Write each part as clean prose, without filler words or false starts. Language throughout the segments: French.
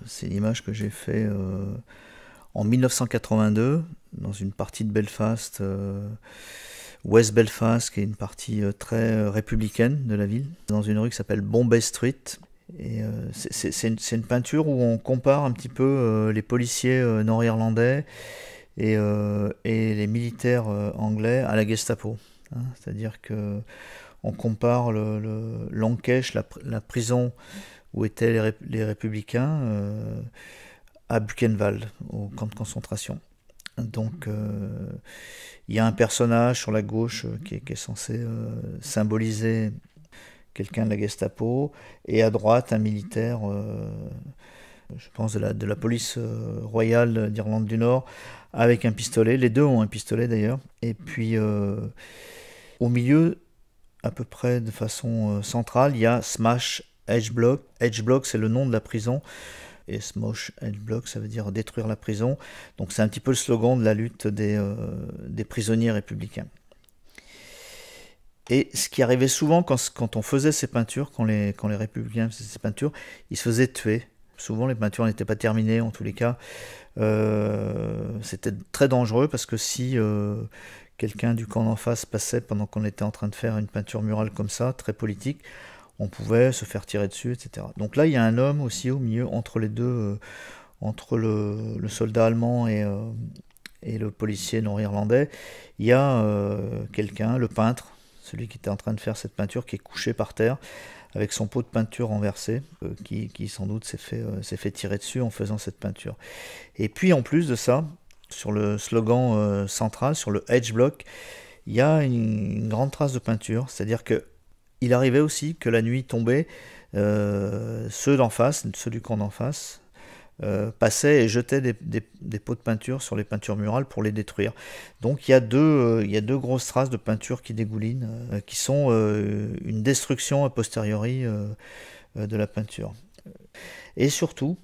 C'est une image que j'ai fait en 1982 dans une partie de Belfast, West Belfast, qui est une partie très républicaine de la ville, dans une rue qui s'appelle Bombay Street. Et c'est une peinture où on compare un petit peu les policiers nord-irlandais et les militaires anglais à la Gestapo. Hein. C'est-à-dire que on compare Lankesh, la prison où étaient les républicains, à Buchenwald, au camp de concentration. Donc il y a un personnage sur la gauche qui est censé symboliser quelqu'un de la Gestapo, et à droite un militaire, je pense de la police royale d'Irlande du Nord, avec un pistolet. Les deux ont un pistolet d'ailleurs. Et puis au milieu, à peu près de façon centrale, il y a Smash Edge Block. Edge Block, c'est le nom de la prison. Et Smash Edge Block, ça veut dire détruire la prison. Donc c'est un petit peu le slogan de la lutte des prisonniers républicains. Et ce qui arrivait souvent quand on faisait ces peintures, quand les républicains faisaient ces peintures, ils se faisaient tuer. Souvent les peintures n'étaient pas terminées, en tous les cas. C'était très dangereux parce que si quelqu'un du camp d'en face passait pendant qu'on était en train de faire une peinture murale comme ça, très politique, on pouvait se faire tirer dessus, etc. Donc là, il y a un homme aussi au milieu, entre les deux, entre le soldat allemand et le policier nord-irlandais. Il y a quelqu'un, le peintre, celui qui était en train de faire cette peinture, qui est couché par terre, avec son pot de peinture renversé, qui sans doute s'est fait tirer dessus en faisant cette peinture. Et puis en plus de ça, sur le slogan central, sur le edge block, il y a une grande trace de peinture, c'est-à-dire que il arrivait aussi que la nuit tombait, ceux d'en face, ceux du camp d'en face, passaient et jetaient des pots de peinture sur les peintures murales pour les détruire. Donc il y a deux grosses traces de peinture qui dégoulinent, qui sont une destruction a posteriori de la peinture. Et surtout,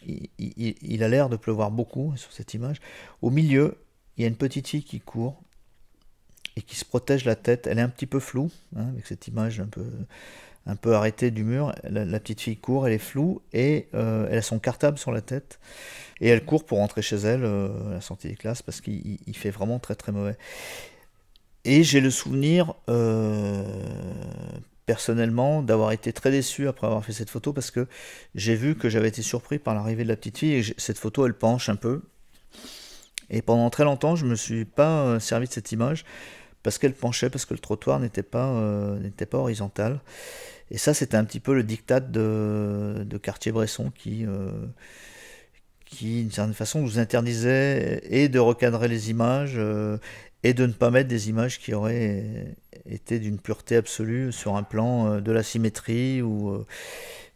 il a l'air de pleuvoir beaucoup sur cette image. Au milieu, il y a une petite fille qui court et qui se protège la tête. Elle est un petit peu floue, hein, avec cette image un peu arrêtée du mur. La petite fille court, elle est floue, et elle a son cartable sur la tête. Et elle court pour rentrer chez elle à la sortie des classes, parce qu'il fait vraiment très très mauvais. Et j'ai le souvenir, personnellement, d'avoir été très déçu après avoir fait cette photo, parce que j'ai vu que j'avais été surpris par l'arrivée de la petite fille, et cette photo, elle penche un peu. Et pendant très longtemps, je ne me suis pas servi de cette image, parce qu'elle penchait, parce que le trottoir n'était pas horizontal. Et ça, c'était un petit peu le diktat de Cartier-Bresson qui, d'une certaine façon, nous interdisait et de recadrer les images et de ne pas mettre des images qui auraient été d'une pureté absolue sur un plan de la symétrie.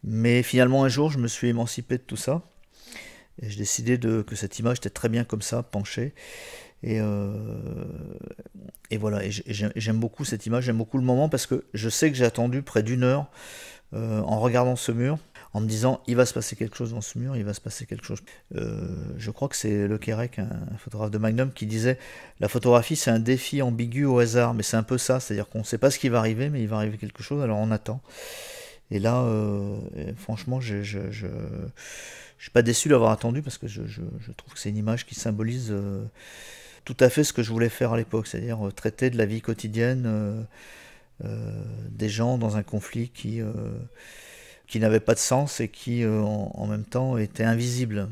Mais finalement, un jour, je me suis émancipé de tout ça. Et j'ai décidé que cette image était très bien comme ça, penchée. Et, euh, et voilà, et j'aime beaucoup cette image, j'aime beaucoup le moment, parce que je sais que j'ai attendu près d'une heure en regardant ce mur, en me disant il va se passer quelque chose dans ce mur, il va se passer quelque chose. Je crois que c'est Le Quérec, un photographe de Magnum, qui disait la photographie c'est un défi ambigu au hasard, mais c'est un peu ça, c'est-à-dire qu'on ne sait pas ce qui va arriver, mais il va arriver quelque chose, alors on attend. Et là, franchement, je suis pas déçu d'avoir attendu, parce que je trouve que c'est une image qui symbolise tout à fait ce que je voulais faire à l'époque, c'est-à-dire traiter de la vie quotidienne des gens dans un conflit qui n'avait pas de sens et qui en même temps était invisible.